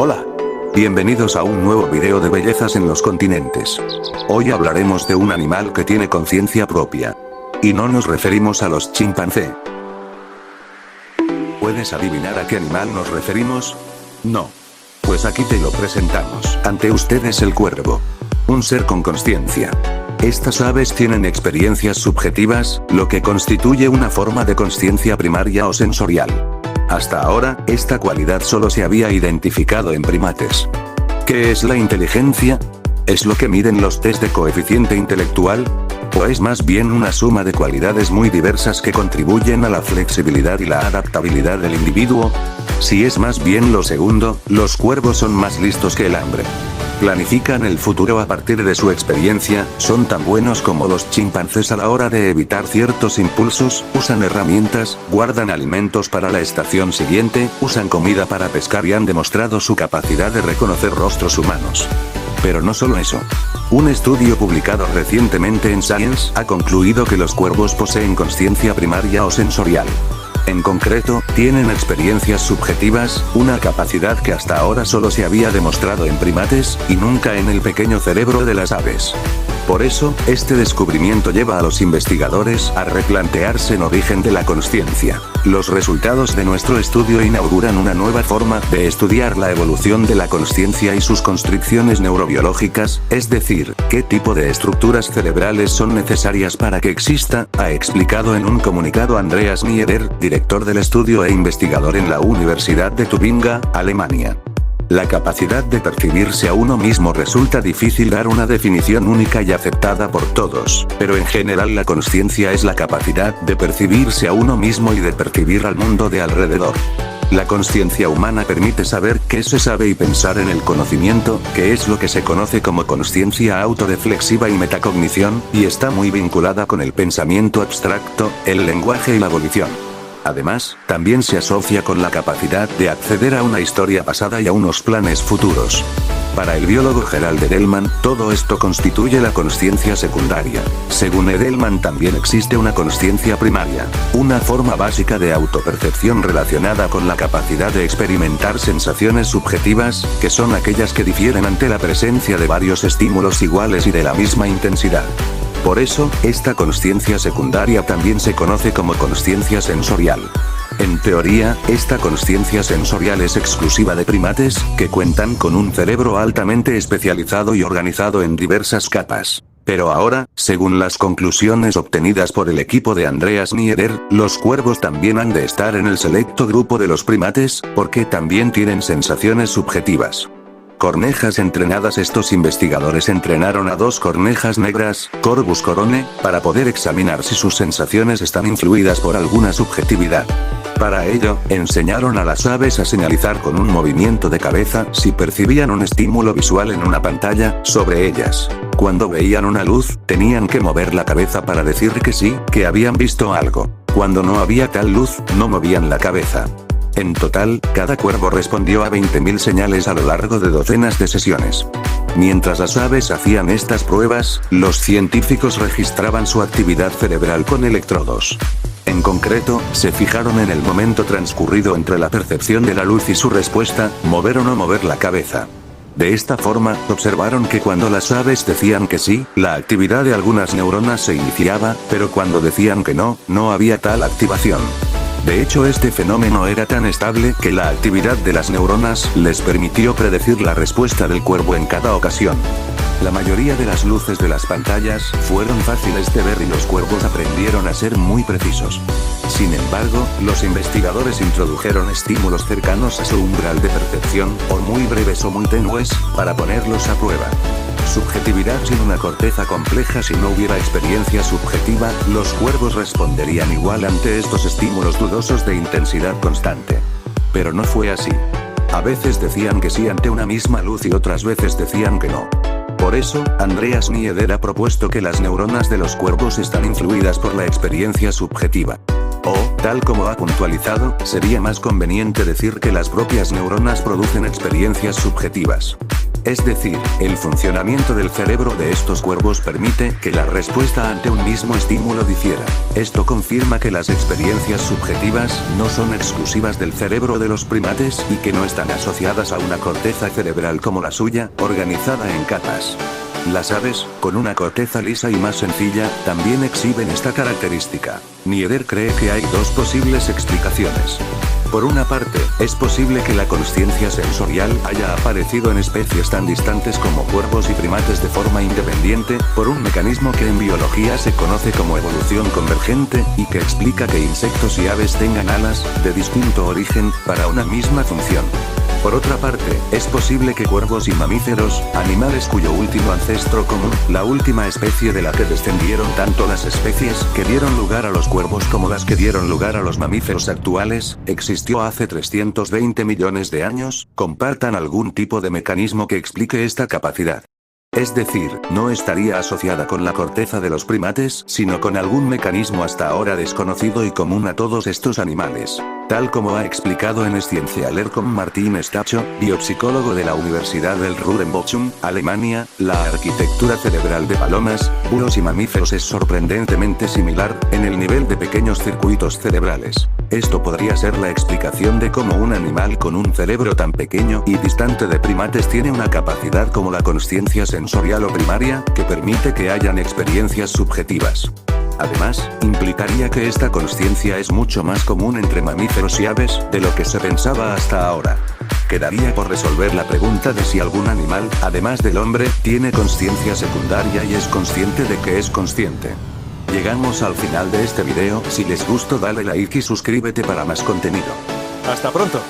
Hola. Bienvenidos a un nuevo video de bellezas en los continentes. Hoy hablaremos de un animal que tiene conciencia propia. Y no nos referimos a los chimpancés. ¿Puedes adivinar a qué animal nos referimos? No. Pues aquí te lo presentamos. Ante ustedes el cuervo. Un ser con conciencia. Estas aves tienen experiencias subjetivas, lo que constituye una forma de conciencia primaria o sensorial. Hasta ahora, esta cualidad solo se había identificado en primates. ¿Qué es la inteligencia? ¿Es lo que miden los test de coeficiente intelectual? ¿O es más bien una suma de cualidades muy diversas que contribuyen a la flexibilidad y la adaptabilidad del individuo? Si es más bien lo segundo, los cuervos son más listos que el hambre. Planifican el futuro a partir de su experiencia, son tan buenos como los chimpancés a la hora de evitar ciertos impulsos, usan herramientas, guardan alimentos para la estación siguiente, usan comida para pescar y han demostrado su capacidad de reconocer rostros humanos. Pero no solo eso. Un estudio publicado recientemente en Science ha concluido que los cuervos poseen conciencia primaria o sensorial. En concreto, tienen experiencias subjetivas, una capacidad que hasta ahora solo se había demostrado en primates, y nunca en el pequeño cerebro de las aves. Por eso, este descubrimiento lleva a los investigadores a replantearse el origen de la conciencia. Los resultados de nuestro estudio inauguran una nueva forma de estudiar la evolución de la conciencia y sus constricciones neurobiológicas, es decir, qué tipo de estructuras cerebrales son necesarias para que exista, ha explicado en un comunicado Andreas Nieder, director del estudio e investigador en la Universidad de Tubinga, Alemania. La capacidad de percibirse a uno mismo resulta difícil dar una definición única y aceptada por todos, pero en general la conciencia es la capacidad de percibirse a uno mismo y de percibir al mundo de alrededor. La conciencia humana permite saber qué se sabe y pensar en el conocimiento, que es lo que se conoce como conciencia autoreflexiva y metacognición, y está muy vinculada con el pensamiento abstracto, el lenguaje y la volición. Además, también se asocia con la capacidad de acceder a una historia pasada y a unos planes futuros. Para el biólogo Gerald Edelman, todo esto constituye la conciencia secundaria. Según Edelman, también existe una conciencia primaria, una forma básica de autopercepción relacionada con la capacidad de experimentar sensaciones subjetivas, que son aquellas que difieren ante la presencia de varios estímulos iguales y de la misma intensidad. Por eso, esta conciencia secundaria también se conoce como conciencia sensorial. En teoría, esta conciencia sensorial es exclusiva de primates, que cuentan con un cerebro altamente especializado y organizado en diversas capas. Pero ahora, según las conclusiones obtenidas por el equipo de Andreas Nieder, los cuervos también han de estar en el selecto grupo de los primates, porque también tienen sensaciones subjetivas. Cornejas entrenadas. Estos investigadores entrenaron a 2 cornejas negras, Corvus corone, para poder examinar si sus sensaciones están influidas por alguna subjetividad. Para ello, enseñaron a las aves a señalizar con un movimiento de cabeza si percibían un estímulo visual en una pantalla sobre ellas. Cuando veían una luz, tenían que mover la cabeza para decir que sí, que habían visto algo. Cuando no había tal luz, no movían la cabeza. En total, cada cuervo respondió a 20.000 señales a lo largo de docenas de sesiones. Mientras las aves hacían estas pruebas, los científicos registraban su actividad cerebral con electrodos. En concreto, se fijaron en el momento transcurrido entre la percepción de la luz y su respuesta, mover o no mover la cabeza. De esta forma, observaron que cuando las aves decían que sí, la actividad de algunas neuronas se iniciaba, pero cuando decían que no, no había tal activación. De hecho, este fenómeno era tan estable que la actividad de las neuronas les permitió predecir la respuesta del cuervo en cada ocasión. La mayoría de las luces de las pantallas fueron fáciles de ver y los cuervos aprendieron a ser muy precisos. Sin embargo, los investigadores introdujeron estímulos cercanos a su umbral de percepción, o muy breves o muy tenues, para ponerlos a prueba. Subjetividad. Sin una corteza compleja. Si no hubiera experiencia subjetiva, los cuervos responderían igual ante estos estímulos dudosos de intensidad constante. Pero no fue así. A veces decían que sí ante una misma luz y otras veces decían que no. Por eso, Andreas Nieder ha propuesto que las neuronas de los cuervos están influidas por la experiencia subjetiva. O, tal como ha puntualizado, sería más conveniente decir que las propias neuronas producen experiencias subjetivas. Es decir, el funcionamiento del cerebro de estos cuervos permite que la respuesta ante un mismo estímulo difiera. Esto confirma que las experiencias subjetivas no son exclusivas del cerebro de los primates y que no están asociadas a una corteza cerebral como la suya, organizada en capas. Las aves, con una corteza lisa y más sencilla, también exhiben esta característica. Nieder cree que hay dos posibles explicaciones. Por una parte, es posible que la consciencia sensorial haya aparecido en especies tan distantes como cuervos y primates de forma independiente, por un mecanismo que en biología se conoce como evolución convergente, y que explica que insectos y aves tengan alas, de distinto origen, para una misma función. Por otra parte, es posible que cuervos y mamíferos, animales cuyo último ancestro común, la última especie de la que descendieron tanto las especies que dieron lugar a los cuervos como las que dieron lugar a los mamíferos actuales, existió hace 320 millones de años, compartan algún tipo de mecanismo que explique esta capacidad. Es decir, no estaría asociada con la corteza de los primates, sino con algún mecanismo hasta ahora desconocido y común a todos estos animales. Tal como ha explicado en Sciencialer con Martin Stacho, biopsicólogo de la Universidad del Ruhr en Bochum, Alemania, la arquitectura cerebral de palomas, búhos y mamíferos es sorprendentemente similar, en el nivel de pequeños circuitos cerebrales. Esto podría ser la explicación de cómo un animal con un cerebro tan pequeño y distante de primates tiene una capacidad como la consciencia sensorial o primaria, que permite que hayan experiencias subjetivas. Además, implicaría que esta consciencia es mucho más común entre mamíferos y aves, de lo que se pensaba hasta ahora. Quedaría por resolver la pregunta de si algún animal, además del hombre, tiene consciencia secundaria y es consciente de que es consciente. Llegamos al final de este video, si les gustó dale like y suscríbete para más contenido. ¡Hasta pronto!